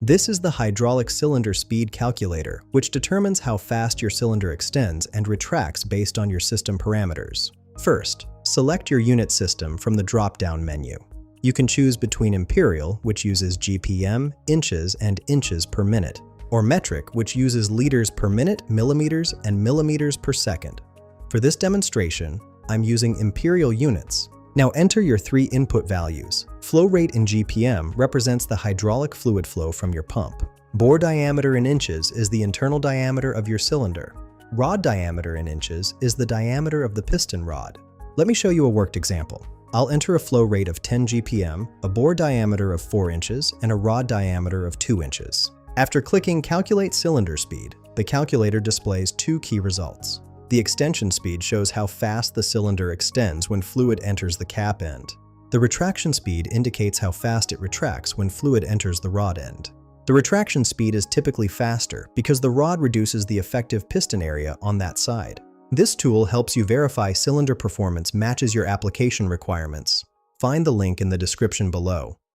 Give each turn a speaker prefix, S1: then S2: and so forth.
S1: This is the hydraulic cylinder speed calculator, which determines how fast your cylinder extends and retracts based on your system parameters. First, select your unit system from the drop-down menu. You can choose between Imperial, which uses GPM, inches, and inches per minute, or metric, which uses liters per minute, millimeters, and millimeters per second. For this demonstration, I'm using Imperial units. Now enter your 3 input values. Flow rate in GPM represents the hydraulic fluid flow from your pump. Bore diameter in inches is the internal diameter of your cylinder. Rod diameter in inches is the diameter of the piston rod. Let me show you a worked example. I'll enter a flow rate of 10 GPM, a bore diameter of 4 inches, and a rod diameter of 2 inches. After clicking Calculate Cylinder Speed, the calculator displays 2 key results. The extension speed shows how fast the cylinder extends when fluid enters the cap end. The retraction speed indicates how fast it retracts when fluid enters the rod end. The retraction speed is typically faster because the rod reduces the effective piston area on that side. This tool helps you verify cylinder performance matches your application requirements. Find the link in the description below.